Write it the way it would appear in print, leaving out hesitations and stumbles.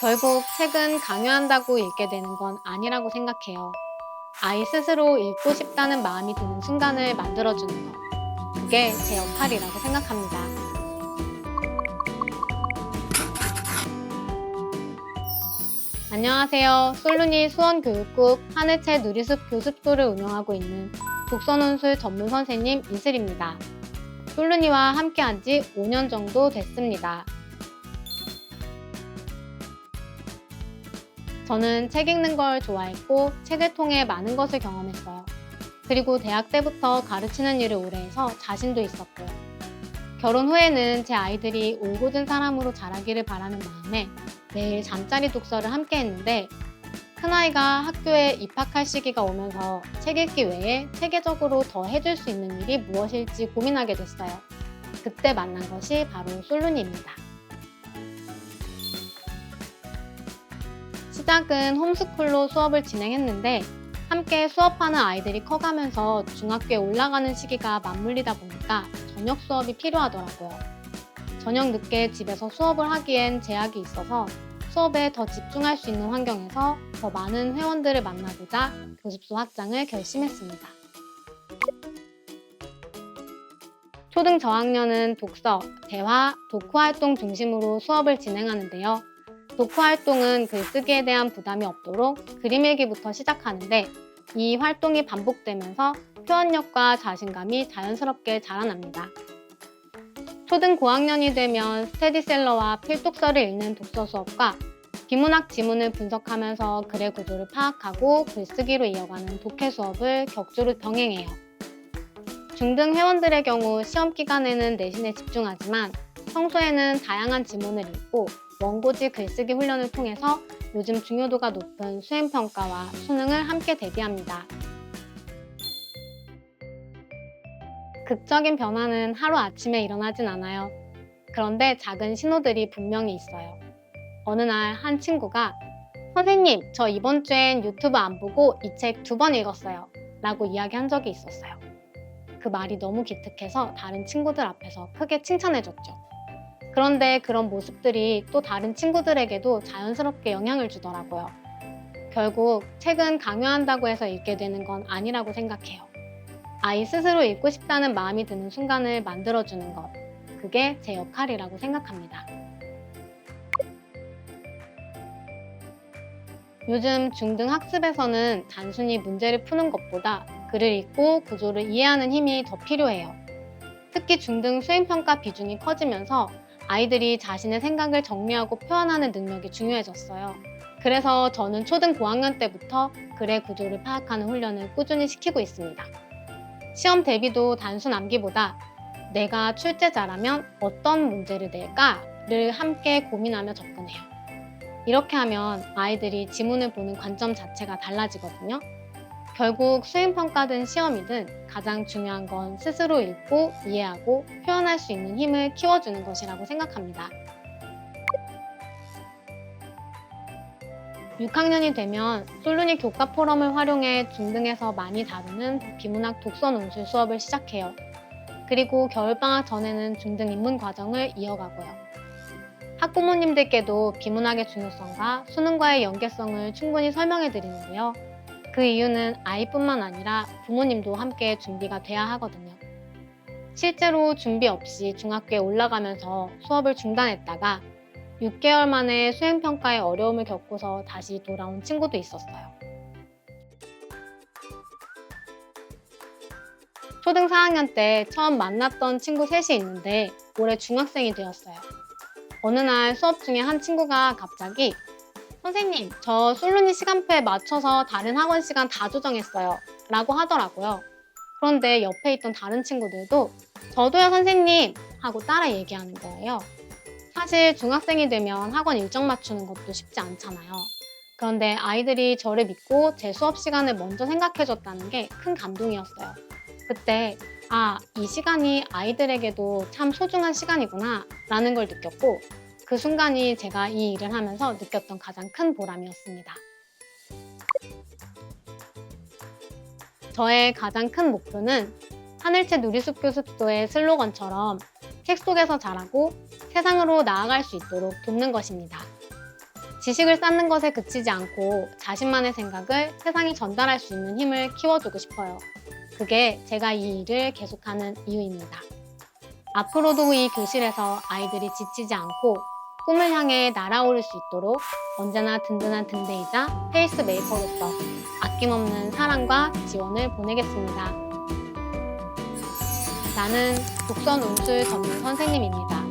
결국 책은 강요한다고 읽게 되는 건 아니라고 생각해요. 아이 스스로 읽고 싶다는 마음이 드는 순간을 만들어주는 것. 그게 제 역할이라고 생각합니다. 안녕하세요. 솔루니 수원교육국 하늘채 누리숲 교습소를 운영하고 있는 독서논술 전문 선생님 이슬입니다. 솔루니와 함께한 지 5년 정도 됐습니다. 저는 책 읽는 걸 좋아했고 책을 통해 많은 것을 경험했어요. 그리고 대학 때부터 가르치는 일을 오래 해서 자신도 있었고요. 결혼 후에는 제 아이들이 올곧은 사람으로 자라기를 바라는 마음에 매일 잠자리 독서를 함께 했는데 큰아이가 학교에 입학할 시기가 오면서 책 읽기 외에 체계적으로 더 해줄 수 있는 일이 무엇일지 고민하게 됐어요. 그때 만난 것이 바로 솔루니입니다. 시작은 홈스쿨로 수업을 진행했는데 함께 수업하는 아이들이 커가면서 중학교에 올라가는 시기가 맞물리다 보니까 저녁 수업이 필요하더라고요. 저녁 늦게 집에서 수업을 하기엔 제약이 있어서 수업에 더 집중할 수 있는 환경에서 더 많은 회원들을 만나보자 교습소 확장을 결심했습니다. 초등 저학년은 독서, 대화, 독후 활동 중심으로 수업을 진행하는데요. 독후 활동은 글쓰기에 대한 부담이 없도록 그림 일기부터 시작하는데 이 활동이 반복되면서 표현력과 자신감이 자연스럽게 자라납니다. 초등 고학년이 되면 스테디셀러와 필독서를 읽는 독서 수업과 비문학 지문을 분석하면서 글의 구조를 파악하고 글쓰기로 이어가는 독해 수업을 격주로 병행해요. 중등 회원들의 경우 시험 기간에는 내신에 집중하지만 평소에는 다양한 지문을 읽고 원고지 글쓰기 훈련을 통해서 요즘 중요도가 높은 수행평가와 수능을 함께 대비합니다. 극적인 변화는 하루아침에 일어나진 않아요. 그런데 작은 신호들이 분명히 있어요. 어느 날 한 친구가 선생님, 저 이번 주엔 유튜브 안 보고 이 책 2번 읽었어요. 라고 이야기한 적이 있었어요. 그 말이 너무 기특해서 다른 친구들 앞에서 크게 칭찬해줬죠. 그런데 그런 모습들이 또 다른 친구들에게도 자연스럽게 영향을 주더라고요. 결국 책은 강요한다고 해서 읽게 되는 건 아니라고 생각해요. 아이 스스로 읽고 싶다는 마음이 드는 순간을 만들어주는 것. 그게 제 역할이라고 생각합니다. 요즘 중등 학습에서는 단순히 문제를 푸는 것보다 글을 읽고 구조를 이해하는 힘이 더 필요해요. 특히 중등 수행평가 비중이 커지면서 아이들이 자신의 생각을 정리하고 표현하는 능력이 중요해졌어요. 그래서 저는 초등 고학년 때부터 글의 구조를 파악하는 훈련을 꾸준히 시키고 있습니다. 시험 대비도 단순 암기보다 내가 출제자라면 어떤 문제를 낼까를 함께 고민하며 접근해요. 이렇게 하면 아이들이 지문을 보는 관점 자체가 달라지거든요. 결국 수행평가든 시험이든 가장 중요한 건 스스로 읽고 이해하고 표현할 수 있는 힘을 키워주는 것이라고 생각합니다. 6학년이 되면 솔루니 교과 포럼을 활용해 중등에서 많이 다루는 비문학 독서 논술 수업을 시작해요. 그리고 겨울방학 전에는 중등 입문 과정을 이어가고요. 학부모님들께도 비문학의 중요성과 수능과의 연계성을 충분히 설명해 드리는데요. 그 이유는 아이뿐만 아니라 부모님도 함께 준비가 돼야 하거든요. 실제로 준비 없이 중학교에 올라가면서 수업을 중단했다가 6개월 만에 수행평가에 어려움을 겪고서 다시 돌아온 친구도 있었어요. 초등 4학년 때 처음 만났던 친구 셋이 있는데 올해 중학생이 되었어요. 어느 날 수업 중에 한 친구가 갑자기 선생님, 저 솔루니 시간표에 맞춰서 다른 학원 시간 다 조정했어요. 라고 하더라고요. 그런데 옆에 있던 다른 친구들도 저도요 선생님! 하고 따라 얘기하는 거예요. 사실 중학생이 되면 학원 일정 맞추는 것도 쉽지 않잖아요. 그런데 아이들이 저를 믿고 제 수업 시간을 먼저 생각해줬다는 게 큰 감동이었어요. 그때 이 시간이 아이들에게도 참 소중한 시간이구나 라는 걸 느꼈고 그 순간이 제가 이 일을 하면서 느꼈던 가장 큰 보람이었습니다. 저의 가장 큰 목표는 하늘채 누리숲 교습소의 슬로건처럼 책 속에서 자라고 세상으로 나아갈 수 있도록 돕는 것입니다. 지식을 쌓는 것에 그치지 않고 자신만의 생각을 세상에 전달할 수 있는 힘을 키워주고 싶어요. 그게 제가 이 일을 계속하는 이유입니다. 앞으로도 이 교실에서 아이들이 지치지 않고 꿈을 향해 날아오를 수 있도록 언제나 든든한 등대이자 페이스메이커로서 아낌없는 사랑과 지원을 보내겠습니다. 나는 독서 논술 전문 선생님입니다.